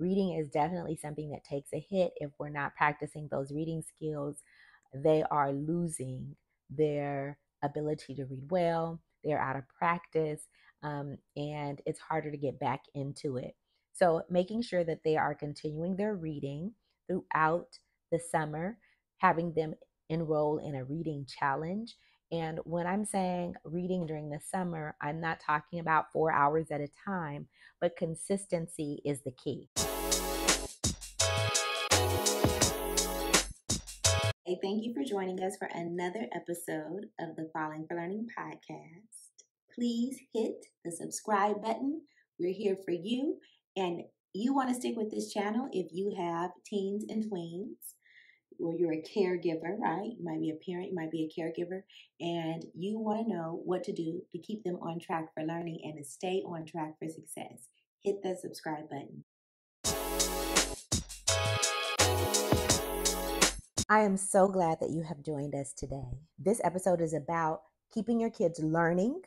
reading is definitely something that takes a hit. If we're not practicing those reading skills, they are losing their ability to read well. They're out of practice, and it's harder to get back into it. So, making sure that they are continuing their reading throughout the summer, having them enroll in a reading challenge. And when I'm saying reading during the summer, I'm not talking about 4 hours at a time, but consistency is the key. Hey, thank you for joining us for another episode of the Falling for Learning podcast. Please hit the subscribe button. We're here for you, and you want to stick with this channel if you have teens and tweens, or you're a caregiver, right? You might be a parent, you might be a caregiver, and you want to know what to do to keep them on track for learning and to stay on track for success. Hit the subscribe button. I am so glad that you have joined us today. This episode is about keeping your kids learning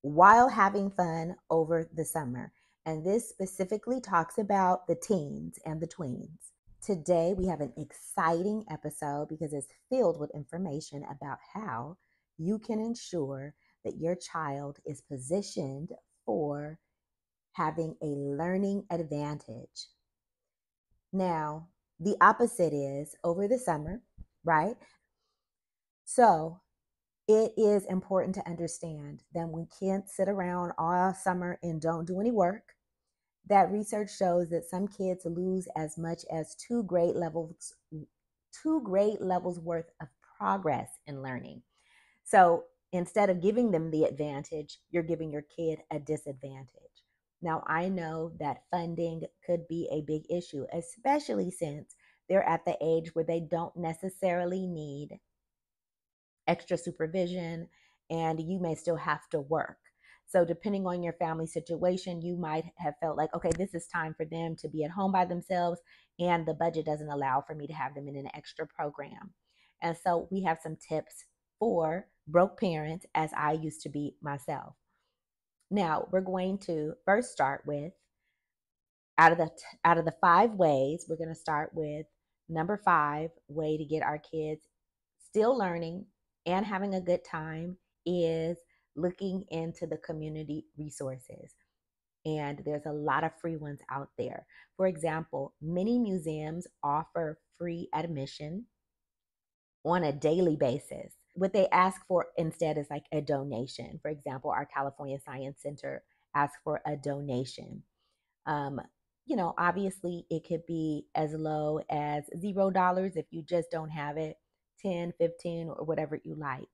while having fun over the summer. And this specifically talks about the teens and the tweens. Today, we have an exciting episode because it's filled with information about how you can ensure that your child is positioned for having a learning advantage. Now, the opposite is over the summer, right? So it is important to understand that we can't sit around all summer and don't do any work. That research shows that some kids lose as much as two grade levels worth of progress in learning. So instead of giving them the advantage, you're giving your kid a disadvantage. Now, I know that funding could be a big issue, especially since they're at the age where they don't necessarily need extra supervision and you may still have to work. So depending on your family situation, you might have felt like, okay, this is time for them to be at home by themselves and the budget doesn't allow for me to have them in an extra program. And so we have some tips for broke parents, as I used to be myself. Now, we're going to first start with out of the 5 ways, we're going to start with number 5 way to get our kids still learning and having a good time is looking into the community resources. And there's a lot of free ones out there. For example, many museums offer free admission on a daily basis. What they ask for instead is like a donation. For example, our California Science Center asks for a donation. Obviously it could be as low as $0 if you just don't have it, 10, 15, or whatever you like.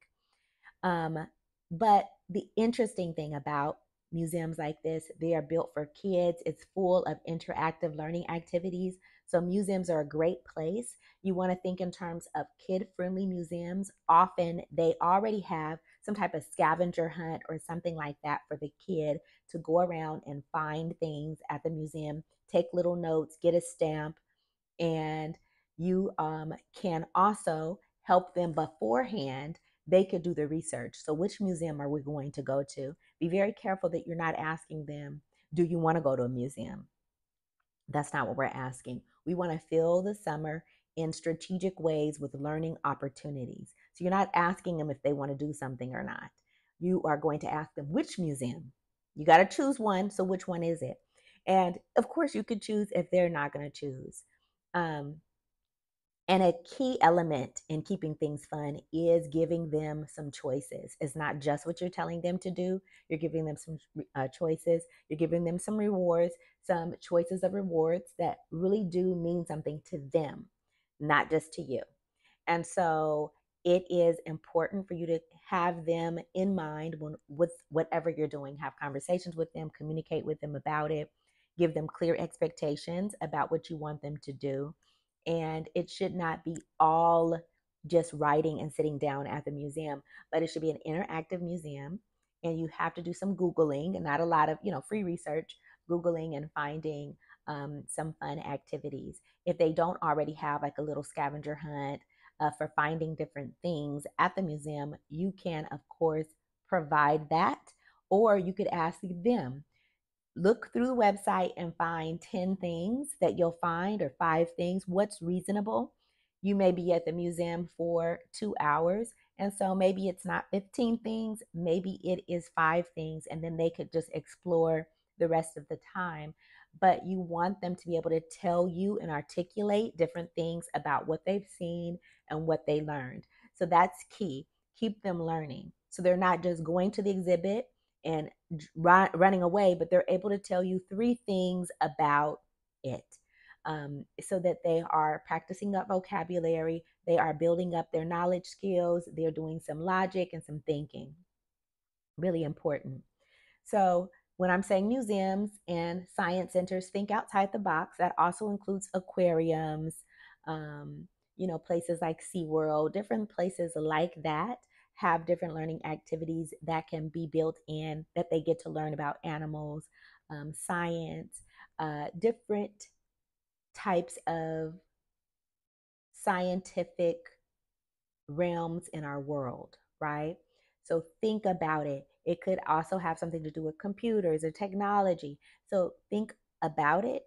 But the interesting thing about museums like this, they are built for kids. It's full of interactive learning activities. So museums are a great place. You want to think in terms of kid-friendly museums. Often they already have some type of scavenger hunt or something like that for the kid to go around and find things at the museum, take little notes, get a stamp, and you can also help them beforehand. They could do the research. So which museum are we going to go to? Be very careful that you're not asking them, do you want to go to a museum? That's not what we're asking. We want to fill the summer in strategic ways with learning opportunities. So you're not asking them if they want to do something or not. You are going to ask them which museum. You got to choose one. So which one is it? And of course, you could choose if they're not going to choose. And a key element in keeping things fun is giving them some choices. It's not just what you're telling them to do. You're giving them some choices. You're giving them some rewards, some choices of rewards that really do mean something to them, not just to you. And so it is important for you to have them in mind with whatever you're doing. Have conversations with them, communicate with them about it, give them clear expectations about what you want them to do. And it should not be all just writing and sitting down at the museum, but it should be an interactive museum. And you have to do some Googling, and not a lot of, free research, Googling and finding some fun activities. If they don't already have like a little scavenger hunt for finding different things at the museum, you can, of course, provide that, or you could ask them, look through the website and find 10 things that you'll find, or 5 things, what's reasonable. You may be at the museum for 2 hours. And so maybe it's not 15 things, maybe it is 5 things, and then they could just explore the rest of the time. But you want them to be able to tell you and articulate different things about what they've seen and what they learned. So that's key. Keep them learning. So they're not just going to the exhibit and running away, but they're able to tell you 3 things about it, so that they are practicing up vocabulary, they are building up their knowledge skills, they're doing some logic and some thinking. Really important. So, when I'm saying museums and science centers, think outside the box. That also includes aquariums, um, places like SeaWorld, different places like that have different learning activities that can be built in, that they get to learn about animals, science, different types of scientific realms in our world, right? So think about it. It could also have something to do with computers or technology. So think about it,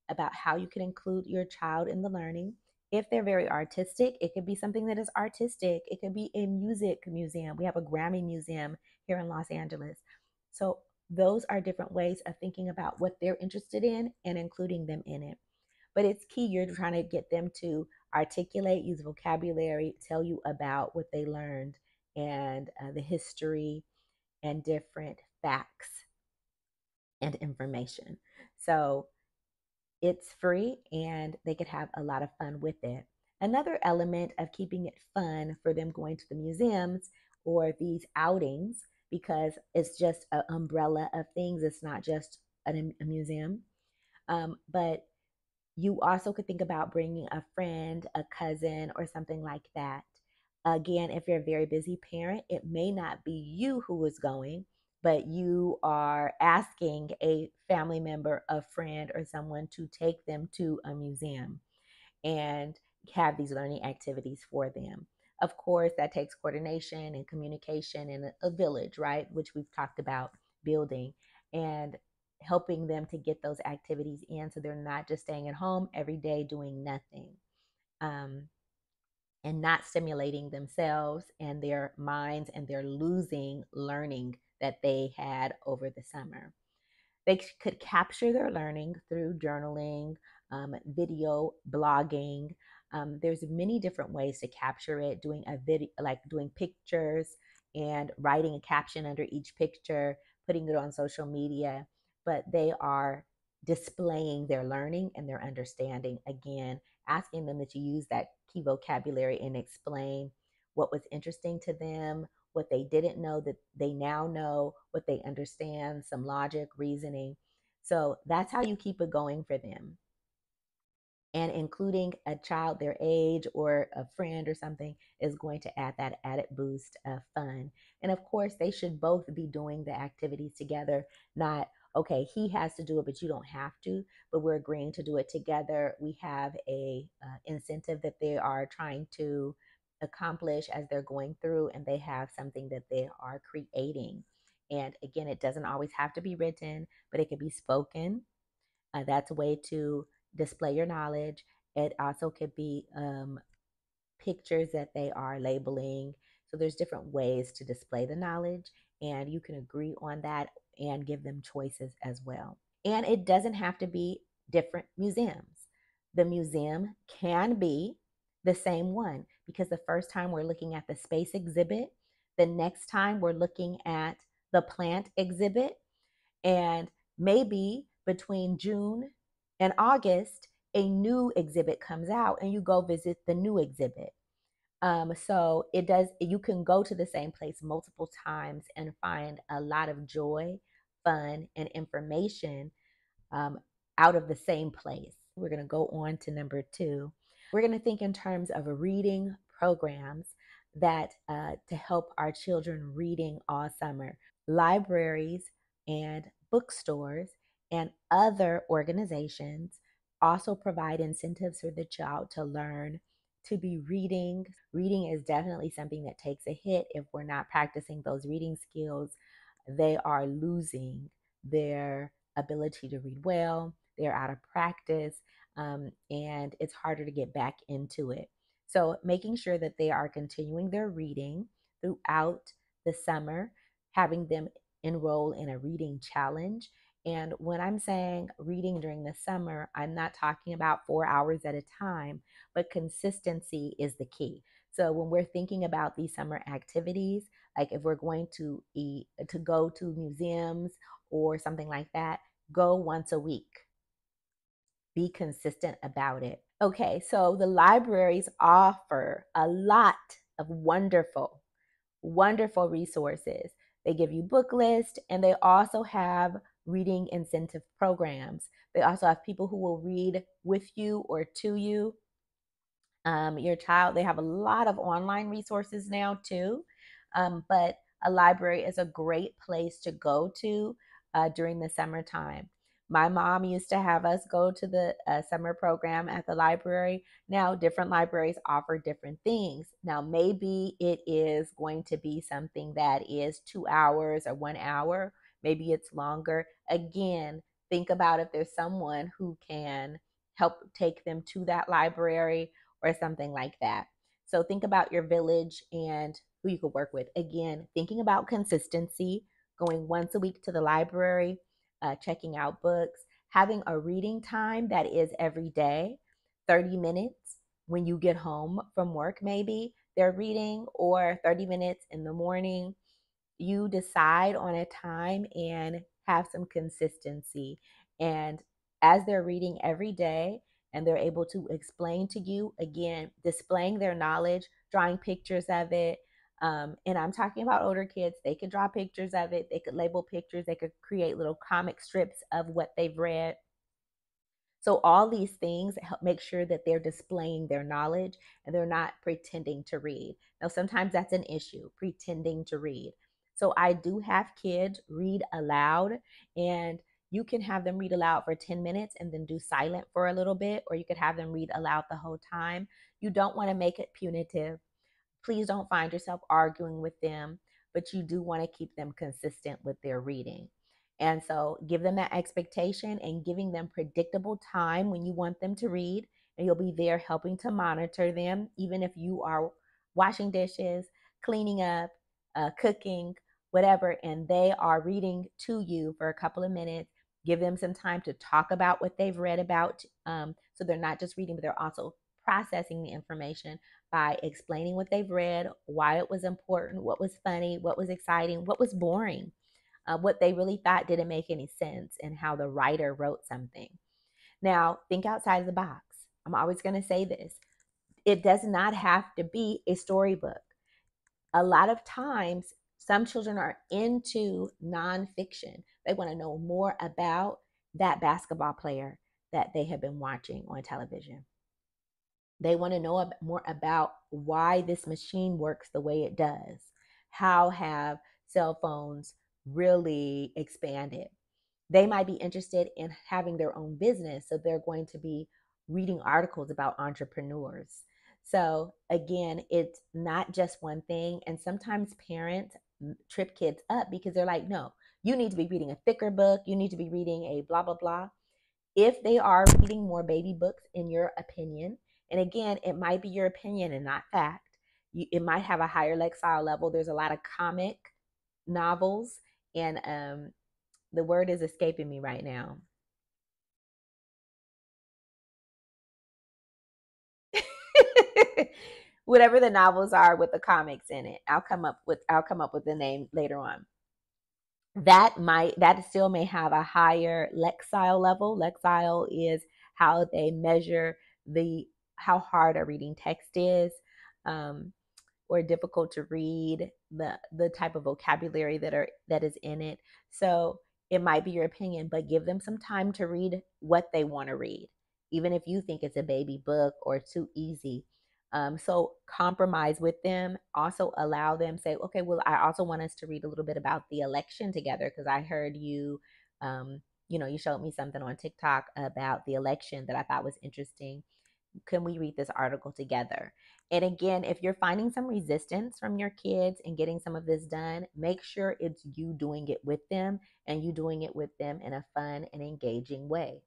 about how you can include your child in the learning. If they're very artistic, it could be something that is artistic. It could be a music museum. We have a Grammy museum here in Los Angeles. So those are different ways of thinking about what they're interested in and including them in it. But it's key. You're trying to get them to articulate, use vocabulary, tell you about what they learned, and the history and different facts and information. So it's free and they could have a lot of fun with it. Another element of keeping it fun for them going to the museums or these outings, because it's just an umbrella of things, it's not just a museum, but you also could think about bringing a friend, a cousin, or something like that. Again, if you're a very busy parent, it may not be you who is going, but you are asking a family member, a friend, or someone to take them to a museum and have these learning activities for them. Of course, that takes coordination and communication in a village, right? Which we've talked about building and helping them to get those activities in, so they're not just staying at home every day doing nothing, um, and not stimulating themselves and their minds, and they're losing learning that they had over the summer. They could capture their learning through journaling, video, blogging. There's many different ways to capture it, doing a video, like doing pictures and writing a caption under each picture, putting it on social media. But they are displaying their learning and their understanding. Again, asking them that you use that key vocabulary and explain what was interesting to them, what they didn't know that they now know, what they understand, some logic, reasoning. So that's how you keep it going for them. And including a child their age or a friend or something is going to add that added boost of fun. And of course, they should both be doing the activities together, not, okay, he has to do it, but you don't have to, but we're agreeing to do it together. We have a incentive that they are trying to accomplish as they're going through, and they have something that they are creating. And again, it doesn't always have to be written, but it could be spoken. That's a way to display your knowledge. It also could be pictures that they are labeling. So there's different ways to display the knowledge, and you can agree on that and give them choices as well. And it doesn't have to be different museums. The museum can be the same one, because the first time we're looking at the space exhibit, the next time we're looking at the plant exhibit, and maybe between June and August, a new exhibit comes out and you go visit the new exhibit. So it does, you can go to the same place multiple times and find a lot of joy, fun, and information um, out of the same place. We're going to go on to number 2. We're going to think in terms of reading programs that to help our children reading all summer. Libraries and bookstores and other organizations also provide incentives for the child to learn to be reading. Reading is definitely something that takes a hit if we're not practicing those reading skills. They are losing their ability to read well, they're out of practice, and it's harder to get back into it. So, making sure that they are continuing their reading throughout the summer, having them enroll in a reading challenge. And when I'm saying reading during the summer, I'm not talking about 4 hours at a time, but consistency is the key. So when we're thinking about these summer activities, like if we're going to go to museums or something like that, go once a week. Be consistent about it. Okay, so the libraries offer a lot of wonderful resources. They give you book lists, and they also have reading incentive programs. They also have people who will read with you or to you, your child. They have a lot of online resources now too, but a library is a great place to go to during the summertime. My mom used to have us go to the summer program at the library. Now, different libraries offer different things. Now, maybe it is going to be something that is 2 hours or 1 hour. Maybe it's longer. Again, think about if there's someone who can help take them to that library or something like that. So think about your village and who you could work with. Again, thinking about consistency, going once a week to the library, checking out books, having a reading time that is every day, 30 minutes when you get home from work, maybe they're reading, or 30 minutes in the morning. You decide on a time and have some consistency. And as they're reading every day and they're able to explain to you, again, displaying their knowledge, drawing pictures of it. And I'm talking about older kids. They could draw pictures of it, they could label pictures, they could create little comic strips of what they've read. So all these things help make sure that they're displaying their knowledge and they're not pretending to read. Now, sometimes that's an issue, pretending to read. So I do have kids read aloud, and you can have them read aloud for 10 minutes and then do silent for a little bit, or you could have them read aloud the whole time. You don't want to make it punitive. Please don't find yourself arguing with them, but you do want to keep them consistent with their reading. And so give them that expectation and giving them predictable time when you want them to read. And you'll be there helping to monitor them, even if you are washing dishes, cleaning up, cooking, whatever, and they are reading to you for a couple of minutes. Give them some time to talk about what they've read about. So they're not just reading, but they're also processing the information by explaining what they've read, why it was important, what was funny, what was exciting, what was boring, what they really thought didn't make any sense, and how the writer wrote something. Now, think outside of the box. I'm always going to say this: it does not have to be a storybook. A lot of times, some children are into nonfiction. They want to know more about that basketball player that they have been watching on television. They want to know more about why this machine works the way it does. How have cell phones really expanded? They might be interested in having their own business, so they're going to be reading articles about entrepreneurs. So, again, it's not just one thing. And sometimes parents trip kids up because they're like, no, you need to be reading a thicker book. You need to be reading a blah, blah, blah. If they are reading more baby books, in your opinion, and again, it might be your opinion and not fact, it might have a higher lexile level. There's a lot of comic novels, and the word is escaping me right now. Whatever the novels are with the comics in it, I'll come up with the name later on. That still may have a higher lexile level. Lexile is how they measure the how hard a reading text is, um, or difficult to read, the type of vocabulary that is in it. So it might be your opinion, but give them some time to read what they want to read, even if you think it's a baby book or too easy. So compromise with them. Also allow them, say, okay, well, I also want us to read a little bit about the election together because I heard you, you showed me something on TikTok about the election that I thought was interesting. can we read this article together? And again, if you're finding some resistance from your kids and getting some of this done, make sure it's you doing it with them and you doing it with them in a fun and engaging way.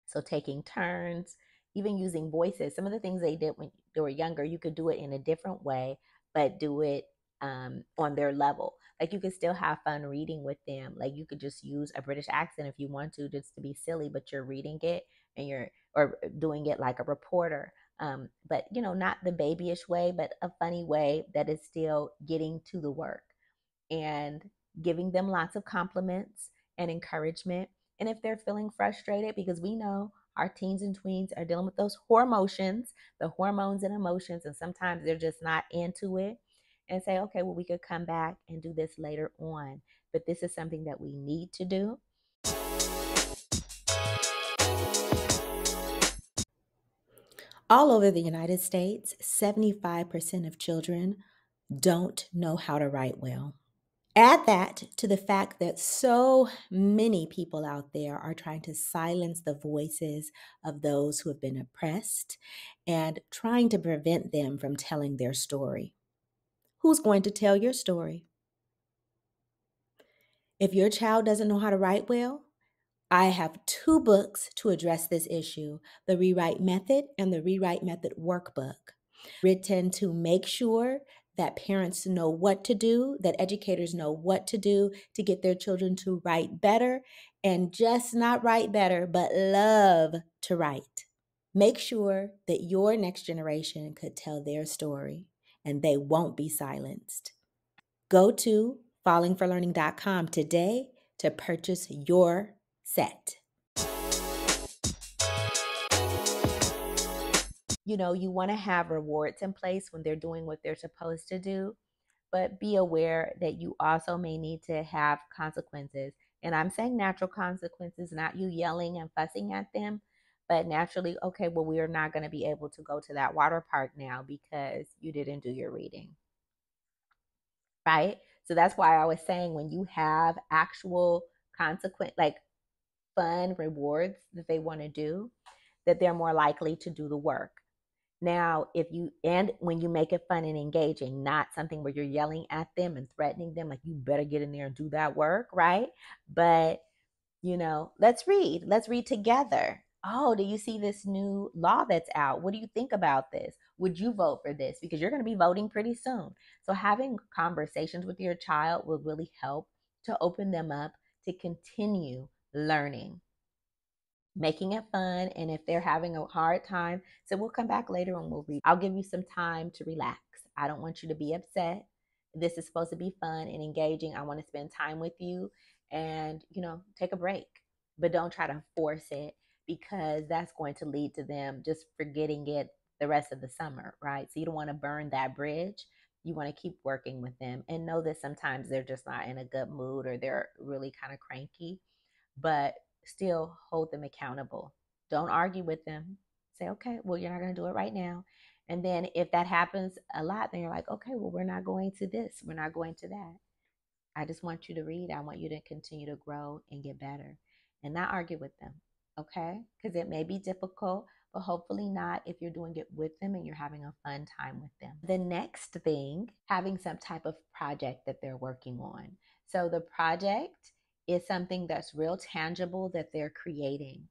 So taking turns, even using voices. Some of the things they did when they were younger, you could do it in a different way, but do it on their level. Like you could still have fun reading with them. Like you could just use a British accent if you want to, just to be silly, but you're reading it and you're or doing it like a reporter. But not the babyish way, but a funny way that is still getting to the work and giving them lots of compliments and encouragement. And if they're feeling frustrated, because we know our teens and tweens are dealing with those hormones, the hormones and emotions, and sometimes they're just not into it, and say, okay, well, we could come back and do this later on. But this is something that we need to do. All over the United States, 75% of children don't know how to write well. Add that to the fact that so many people out there are trying to silence the voices of those who have been oppressed and trying to prevent them from telling their story. Who's going to tell your story? If your child doesn't know how to write well, I have two books to address this issue: The Rewrite Method and the Rewrite Method Workbook, written to make sure that parents know what to do, that educators know what to do to get their children to write better, and just not write better, but love to write. Make sure that your next generation could tell their story and they won't be silenced. Go to fallingforlearning.com today to purchase your set. You want to have rewards in place when they're doing what they're supposed to do, but be aware that you also may need to have consequences. And I'm saying natural consequences, not you yelling and fussing at them, but naturally, okay, well, we are not going to be able to go to that water park now because you didn't do your reading, right? So that's why I was saying when you have actual consequent, like fun rewards that they want to do, that they're more likely to do the work. Now, and when you make it fun and engaging, not something where you're yelling at them and threatening them, like you better get in there and do that work, right? But, let's read. Let's read together. Oh, do you see this new law that's out? What do you think about this? Would you vote for this? Because you're going to be voting pretty soon. So, having conversations with your child will really help to open them up to continue learning, making it fun. And if they're having a hard time, so we'll come back later and we'll read. I'll give you some time to relax. I don't want you to be upset. This is supposed to be fun and engaging. I want to spend time with you and, take a break, but don't try to force it because that's going to lead to them just forgetting it the rest of the summer, right? So you don't want to burn that bridge. You want to keep working with them and know that sometimes they're just not in a good mood or they're really kind of cranky, but still hold them accountable. Don't argue with them. Say, okay, well, you're not going to do it right now. And then if that happens a lot, then you're like, okay, well, we're not going to this. We're not going to that. I just want you to read. I want you to continue to grow and get better and not argue with them. Okay? Because it may be difficult, but hopefully not if you're doing it with them and you're having a fun time with them. The next thing, having some type of project that they're working on. So the project is something that's real tangible that they're creating.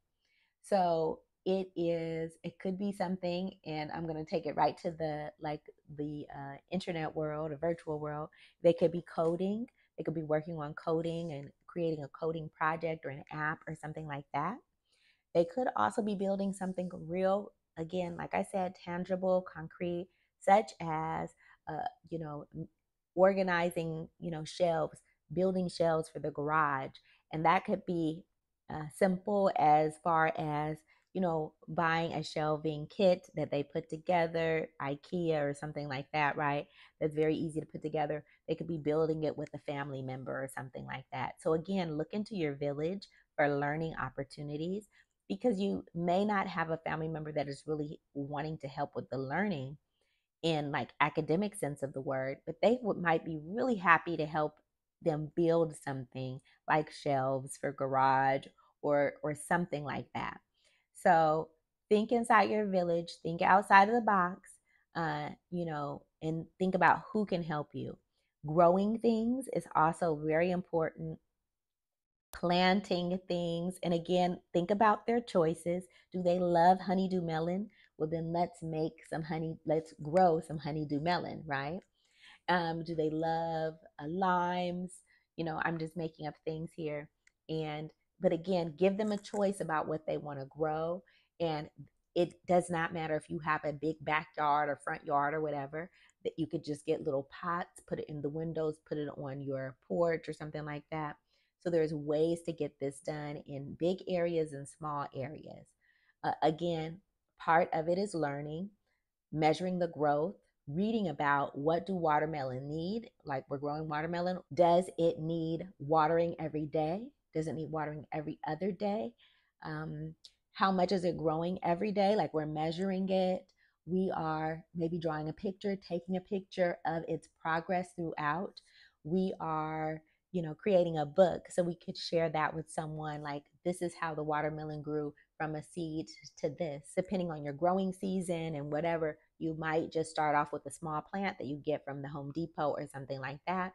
So it could be something, and I'm going to take it right to the internet world or virtual world. They could be coding. They could be working on coding and creating a coding project or an app or something like that. They could also be building something real, again, like I said, tangible, concrete, such as, uh, you know, organizing, shelves, building shelves for the garage. And that could be simple as far as, buying a shelving kit that they put together, IKEA or something like that, right? That's very easy to put together. They could be building it with a family member or something like that. So, again, look into your village for learning opportunities because you may not have a family member that is really wanting to help with the learning in like academic sense of the word, but they might be really happy to help them build something like shelves for garage or something like that. So think inside your village, think outside of the box, and think about who can help you. Growing things is also very important. Planting things, and again, think about their choices. Do they love honeydew melon? Well, then let's grow some honeydew melon, right? Do they love limes? I'm just making up things here. And but again, give them a choice about what they want to grow. And it does not matter if you have a big backyard or front yard or whatever, that you could just get little pots, put it in the windows, put it on your porch or something like that. So there's ways to get this done in big areas and small areas. Again, part of it is learning, measuring the growth, reading about what do watermelon need. Like, we're growing watermelon, does it need watering every day? Does it need watering every other day? um, how much is it growing every day? Like, we're measuring it. We are maybe drawing a picture, taking a picture of its progress throughout. We are creating a book so we could share that with someone, like, this is how the watermelon grew from a seed to this. Depending on your growing season and whatever, you might just start off with a small plant that you get from the Home Depot or something like that.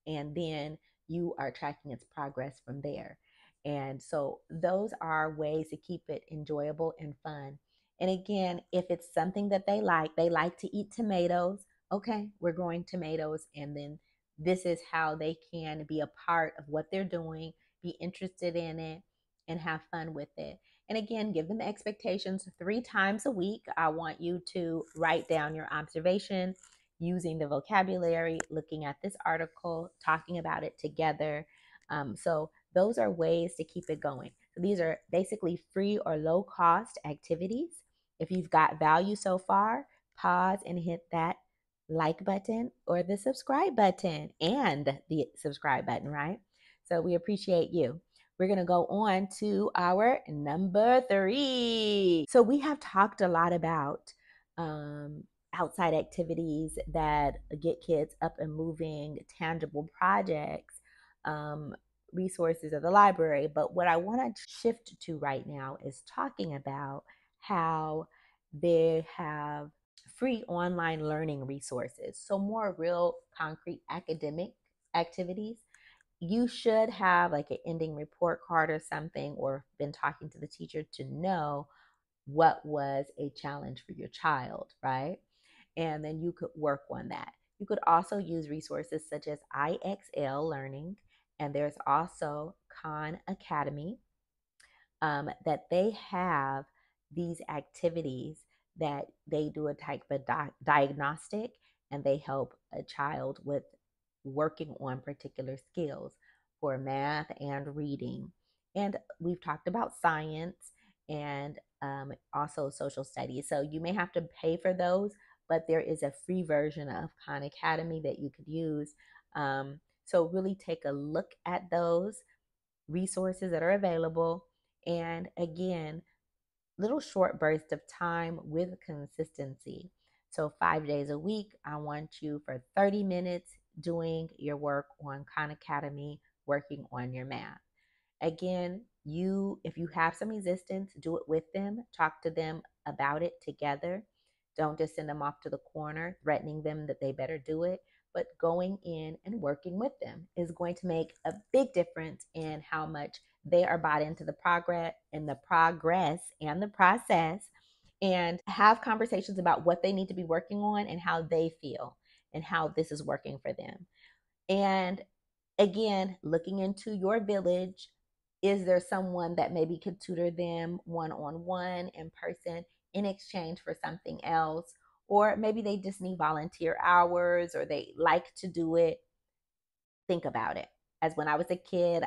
And then you are tracking its progress from there. And so those are ways to keep it enjoyable and fun. And again, if it's something that they like to eat tomatoes. Okay, we're growing tomatoes. And then this is how they can be a part of what they're doing, be interested in it, and have fun with it. And again, give them expectations 3 times a week. I want you to write down your observation using the vocabulary, looking at this article, talking about it together. So those are ways to keep it going. So these are basically free or low cost activities. If you've got value so far, pause and hit that like button or the subscribe button, and the subscribe button, right? So we appreciate you. We're going to go on to our number 3. So we have talked a lot about outside activities that get kids up and moving, tangible projects, resources of the library. But what I want to shift to right now is talking about how they have free online learning resources. So more real concrete academic activities. You should have like an ending report card or something, or been talking to the teacher to know what was a challenge for your child, right? And then you could work on that. You could also use resources such as IXL Learning, and there's also Khan Academy, that they have these activities that they do a type of diagnostic, and they help a child with working on particular skills for math and reading. And we've talked about science and also social studies. So you may have to pay for those, but there is a free version of Khan Academy that you could use. So really take a look at those resources that are available. And again, little short bursts of time with consistency. So 5 days a week, I want you for 30 minutes doing your work on Khan Academy, working on your math. Again, if you have some resistance, do it with them. Talk to them about it together. Don't just send them off to the corner, threatening them that they better do it. But going in and working with them is going to make a big difference in how much they are bought into the progress and the process, and have conversations about what they need to be working on and how they feel and how this is working for them. And again, looking into your village, is there someone that maybe could tutor them one-on-one in person in exchange for something else? Or maybe they just need volunteer hours, or they like to do it. Think about it. As when I was a kid,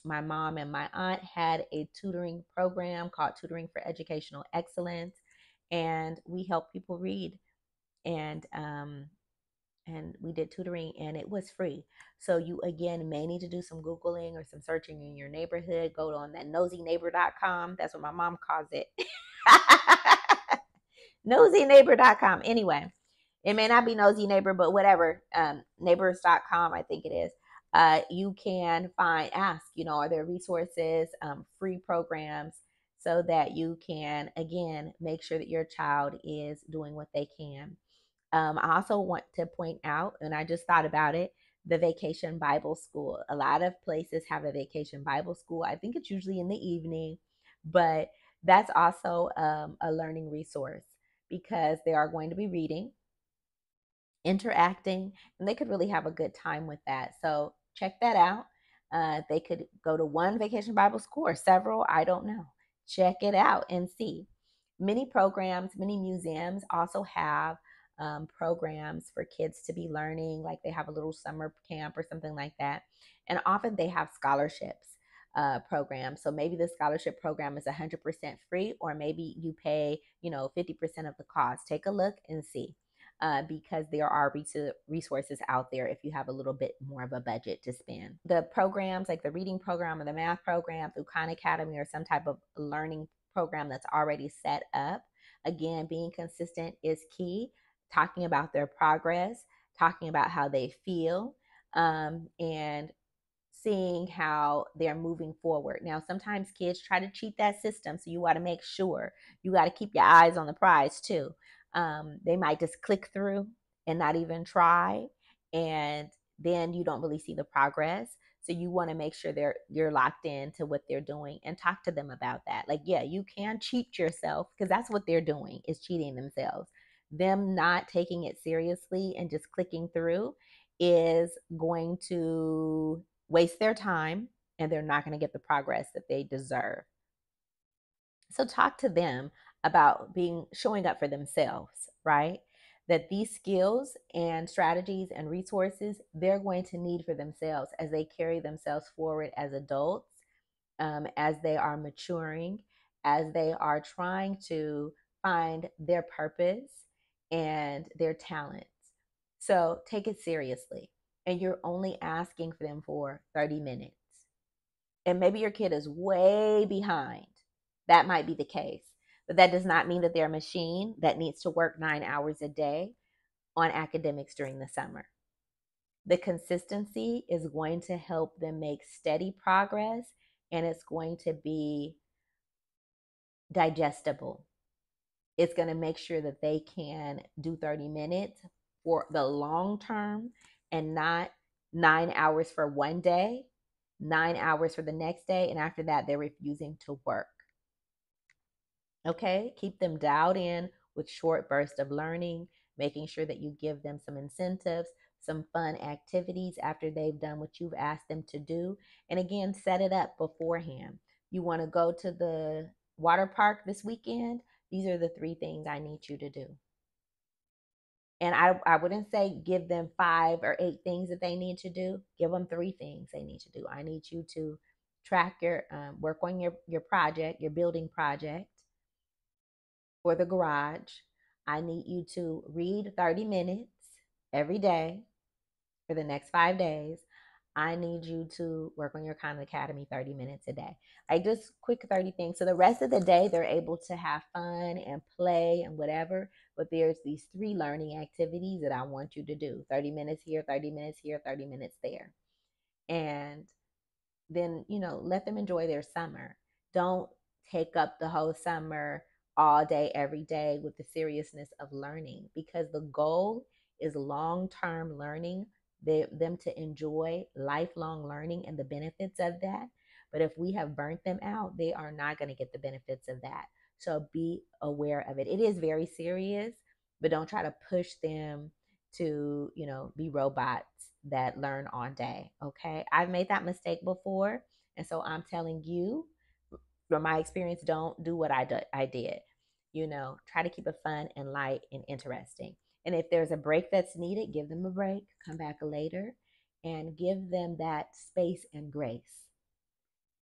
my mom and my aunt had a tutoring program called Tutoring for Educational Excellence, and we helped people read. And we did tutoring, and it was free. So you again may need to do some Googling or some searching in your neighborhood. Go on that nosyneighbor.com. That's what my mom calls it. Nosyneighbor.com. Anyway, it may not be nosy neighbor, but whatever. Neighbors.com, I think it is. You can ask, are there resources, free programs, so that you can, again, make sure that your child is doing what they can. I also want to point out, and I just thought about it, the vacation Bible school. A lot of places have a vacation Bible school. I think it's usually in the evening, but that's also a learning resource because they are going to be reading, interacting, and they could really have a good time with that. So check that out. They could go to one vacation Bible school or several, I don't know. Check it out and see. Many programs, many museums also have programs for kids to be learning, like they have a little summer camp or something like that. And often they have scholarships program. So maybe the scholarship program is 100% free, or maybe you pay, 50% of the cost. Take a look and see. Because there are resources out there if you have a little bit more of a budget to spend. The programs like the reading program or the math program through Khan Academy or some type of learning program that's already set up. Again, being consistent is key. Talking about their progress, talking about how they feel, and seeing how they're moving forward. Now, sometimes kids try to cheat that system, so you got to make sure you got to keep your eyes on the prize too. They might just click through and not even try, and then you don't really see the progress. So you want to make sure you're locked into what they're doing and talk to them about that. Like, yeah, you can cheat yourself because that's what they're doing is cheating themselves. Them not taking it seriously and just clicking through is going to waste their time and they're not going to get the progress that they deserve. So talk to them about showing up for themselves, right? That these skills and strategies and resources they're going to need for themselves as they carry themselves forward as adults, as they are maturing, as they are trying to find their purpose and their talents. So take it seriously. And you're only asking for them for 30 minutes. And maybe your kid is way behind. That might be the case. But that does not mean that they're a machine that needs to work 9 hours a day on academics during the summer. The consistency is going to help them make steady progress and it's going to be digestible. It's going to make sure that they can do 30 minutes for the long term and not 9 hours for one day, 9 hours for the next day. And after that, they're refusing to work. Okay, keep them dialed in with short bursts of learning, making sure that you give them some incentives, some fun activities after they've done what you've asked them to do. And again, set it up beforehand. You want to go to the water park this weekend? These are the 3 things I need you to do. And I wouldn't say give them 5 or 8 things that they need to do. Give them 3 things they need to do. I need you to track work on your project, your building project for the garage. I need you to read 30 minutes every day for the next 5 days. I need you to work on your Khan Academy 30 minutes a day. Like just quick 30 things. So the rest of the day, they're able to have fun and play and whatever. But there's these 3 learning activities that I want you to do 30 minutes here, 30 minutes here, 30 minutes there. And then, let them enjoy their summer. Don't take up the whole summer all day, every day with the seriousness of learning because the goal is long term learning, them to enjoy lifelong learning and the benefits of that. But if we have burnt them out, they are not going to get the benefits of that. So be aware of it. It is very serious, but don't try to push them to, be robots that learn on day. Okay. I've made that mistake before. And so I'm telling you from my experience, don't do what I did. Try to keep it fun and light and interesting. And if there's a break that's needed, give them a break, come back later and give them that space and grace.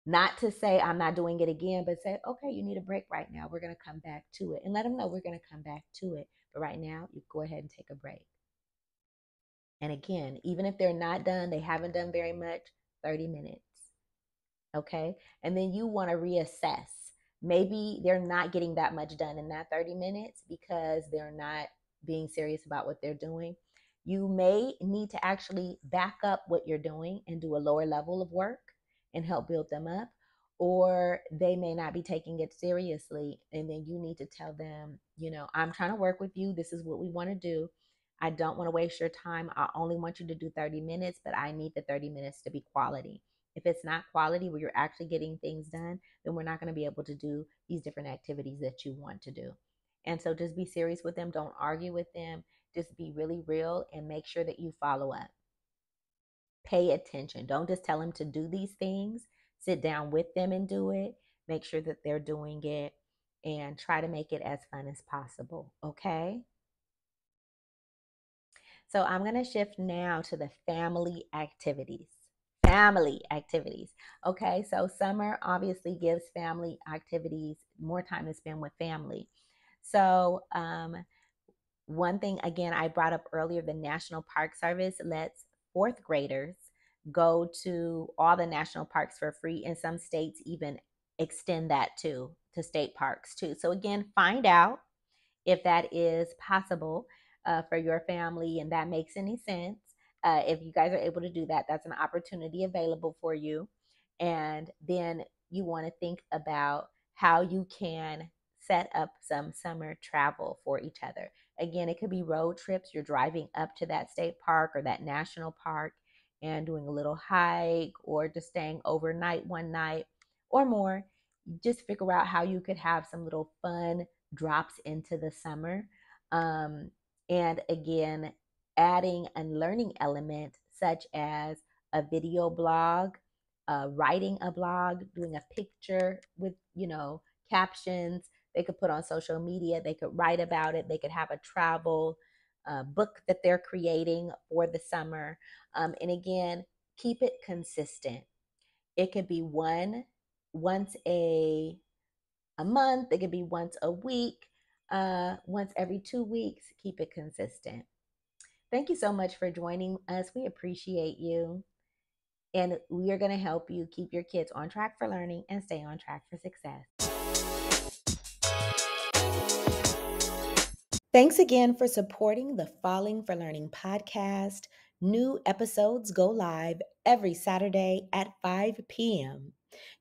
Not to say I'm not doing it again, but say, okay, you need a break right now. We're going to come back to it and let them know we're going to come back to it. But right now, you go ahead and take a break. And again, even if they're not done, they haven't done very much, 30 minutes. Okay. And then you want to reassess. Maybe they're not getting that much done in that 30 minutes because they're not being serious about what they're doing. You may need to actually back up what you're doing and do a lower level of work and help build them up. or they may not be taking it seriously. And then you need to tell them, I'm trying to work with you. This is what we want to do. I don't want to waste your time. I only want you to do 30 minutes, but I need the 30 minutes to be quality. If it's not quality where you're actually getting things done, then we're not going to be able to do these different activities that you want to do. And so just be serious with them. Don't argue with them. Just be really real and make sure that you follow up. Pay attention. Don't just tell them to do these things. Sit down with them and do it. Make sure that they're doing it and try to make it as fun as possible. Okay? So I'm going to shift now to the family activities. Family activities. Okay, so summer obviously gives family activities more time to spend with family. So, one thing, again, I brought up earlier, the National Park Service lets fourth graders go to all the national parks for free, and some states even extend that to state parks too. So again, find out if that is possible for your family and that makes any sense. If you guys are able to do that, that's an opportunity available for you. And then you want to think about how you can set up some summer travel for each other. Again, it could be road trips. You're driving up to that state park or that national park and doing a little hike, or just staying overnight one night or more. Just figure out how you could have some little fun drops into the summer. Um, and again, adding a learning element such as a video blog, writing a blog, doing a picture with, captions they could put on social media. They could write about it. They could have a travel book that they're creating for the summer. And again, keep it consistent. It could be once a month. It could be once a week, once every 2 weeks. Keep it consistent. Thank you so much for joining us. We appreciate you. And we are going to help you keep your kids on track for learning and stay on track for success. Thanks again for supporting the Falling for Learning podcast. New episodes go live every Saturday at 5 p.m.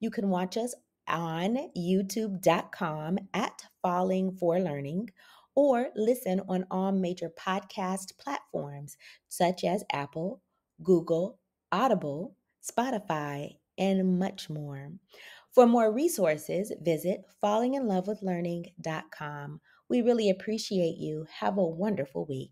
You can watch us on youtube.com at Falling for Learning, or listen on all major podcast platforms such as Apple, Google, Audible, Spotify, and much more. For more resources, visit fallinginlovewithlearning.com. We really appreciate you. Have a wonderful week.